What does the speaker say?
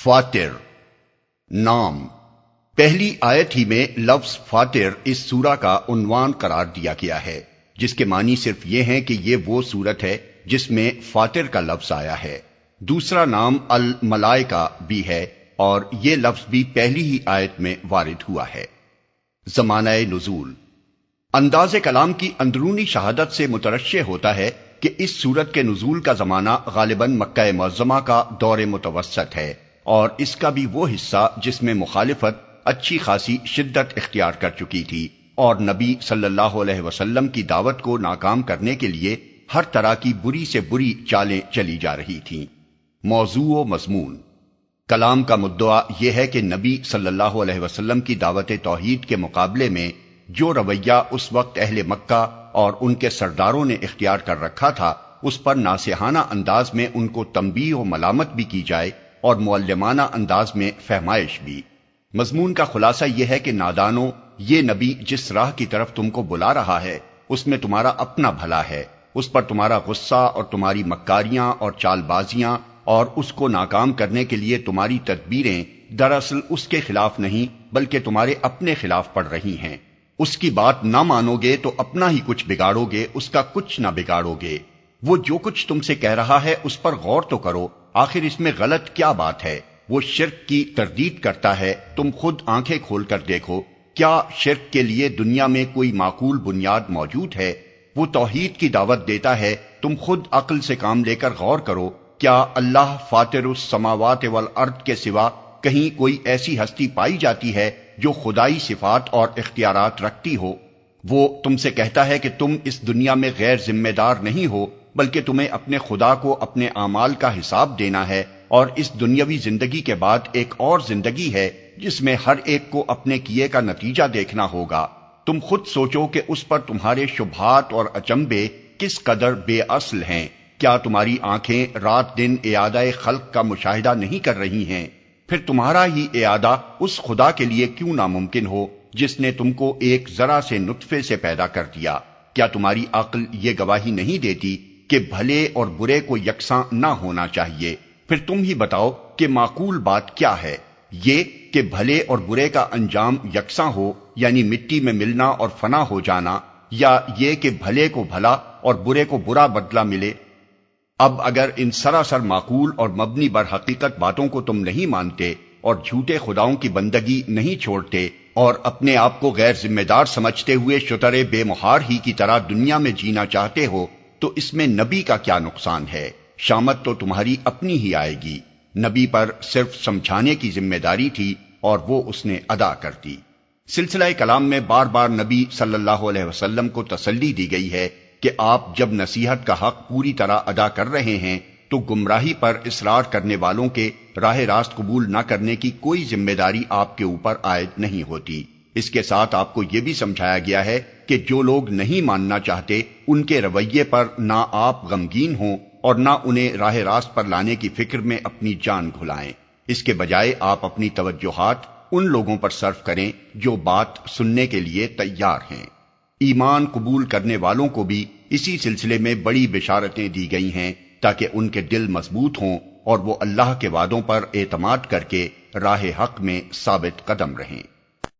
فاتر نام۔ پہلی آیت ہی میں لفظ فاتر اس سورہ کا عنوان قرار دیا گیا ہے، جس کے معنی صرف یہ ہیں کہ یہ وہ سورت ہے جس میں فاتر کا لفظ آیا ہے۔ دوسرا نام الملائکہ بھی ہے اور یہ لفظ بھی پہلی ہی آیت میں وارد ہوا ہے۔ زمانہ نزول۔ انداز کلام کی اندرونی شہادت سے مترشح ہوتا ہے کہ اس سورت کے نزول کا زمانہ غالباً مکہ معظمہ کا دور متوسط ہے، اور اس کا بھی وہ حصہ جس میں مخالفت اچھی خاصی شدت اختیار کر چکی تھی اور نبی صلی اللہ علیہ وسلم کی دعوت کو ناکام کرنے کے لیے ہر طرح کی بری سے بری چالیں چلی جا رہی تھیں۔ موضوع و مضمون۔ کلام کا مدعا یہ ہے کہ نبی صلی اللہ علیہ وسلم کی دعوت توحید کے مقابلے میں جو رویہ اس وقت اہل مکہ اور ان کے سرداروں نے اختیار کر رکھا تھا، اس پر ناصحانہ انداز میں ان کو تنبیہ و ملامت بھی کی جائے اور معلمانہ انداز میں فہمائش بھی۔ مضمون کا خلاصہ یہ ہے کہ نادانو، یہ نبی جس راہ کی طرف تم کو بلا رہا ہے اس میں تمہارا اپنا بھلا ہے، اس پر تمہارا غصہ اور تمہاری مکاریاں اور چال بازیاں اور اس کو ناکام کرنے کے لیے تمہاری تدبیریں دراصل اس کے خلاف نہیں بلکہ تمہارے اپنے خلاف پڑ رہی ہیں۔ اس کی بات نہ مانو گے تو اپنا ہی کچھ بگاڑو گے، اس کا کچھ نہ بگاڑو گے۔ وہ جو کچھ تم سے کہہ رہا ہے اس پر غور تو کرو، آخر اس میں غلط کیا بات ہے؟ وہ شرک کی تردید کرتا ہے، تم خود آنکھیں کھول کر دیکھو، کیا شرک کے لیے دنیا میں کوئی معقول بنیاد موجود ہے؟ وہ توحید کی دعوت دیتا ہے، تم خود عقل سے کام لے کر غور کرو، کیا اللہ فاطر السماوات والارض کے سوا کہیں کوئی ایسی ہستی پائی جاتی ہے جو خدائی صفات اور اختیارات رکھتی ہو؟ وہ تم سے کہتا ہے کہ تم اس دنیا میں غیر ذمہ دار نہیں ہو بلکہ تمہیں اپنے خدا کو اپنے اعمال کا حساب دینا ہے، اور اس دنیاوی زندگی کے بعد ایک اور زندگی ہے جس میں ہر ایک کو اپنے کیے کا نتیجہ دیکھنا ہوگا۔ تم خود سوچو کہ اس پر تمہارے شبہات اور اچنبے کس قدر بے اصل ہیں۔ کیا تمہاری آنکھیں رات دن اعادہ خلق کا مشاہدہ نہیں کر رہی ہیں؟ پھر تمہارا ہی اعادہ اس خدا کے لیے کیوں ناممکن ہو جس نے تم کو ایک ذرا سے نطفے سے پیدا کر دیا؟ کیا تمہاری عقل یہ گواہی نہیں دیتی کہ بھلے اور برے کو یکساں نہ ہونا چاہیے؟ پھر تم ہی بتاؤ کہ معقول بات کیا ہے، یہ کہ بھلے اور برے کا انجام یکساں ہو، یعنی مٹی میں ملنا اور فنا ہو جانا، یا یہ کہ بھلے کو بھلا اور برے کو برا بدلہ ملے؟ اب اگر ان سراسر معقول اور مبنی بر حقیقت باتوں کو تم نہیں مانتے اور جھوٹے خداؤں کی بندگی نہیں چھوڑتے اور اپنے آپ کو غیر ذمہ دار سمجھتے ہوئے شتر بے مہار ہی کی طرح دنیا میں جینا چاہتے ہو، تو اس میں نبی کا کیا نقصان ہے؟ شامت تو تمہاری اپنی ہی آئے گی۔ نبی پر صرف سمجھانے کی ذمہ داری تھی اور وہ اس نے ادا کر دی۔ سلسلہ کلام میں بار بار نبی صلی اللہ علیہ وسلم کو تسلی دی گئی ہے کہ آپ جب نصیحت کا حق پوری طرح ادا کر رہے ہیں تو گمراہی پر اصرار کرنے والوں کے راہ راست قبول نہ کرنے کی کوئی ذمہ داری آپ کے اوپر عائد نہیں ہوتی۔ اس کے ساتھ آپ کو یہ بھی سمجھایا گیا ہے کہ جو لوگ نہیں ماننا چاہتے ان کے رویے پر نہ آپ غمگین ہوں اور نہ انہیں راہ راست پر لانے کی فکر میں اپنی جان گھلائیں۔ اس کے بجائے آپ اپنی توجہات ان لوگوں پر صرف کریں جو بات سننے کے لیے تیار ہیں۔ ایمان قبول کرنے والوں کو بھی اسی سلسلے میں بڑی بشارتیں دی گئی ہیں تاکہ ان کے دل مضبوط ہوں اور وہ اللہ کے وعدوں پر اعتماد کر کے راہ حق میں ثابت قدم رہیں۔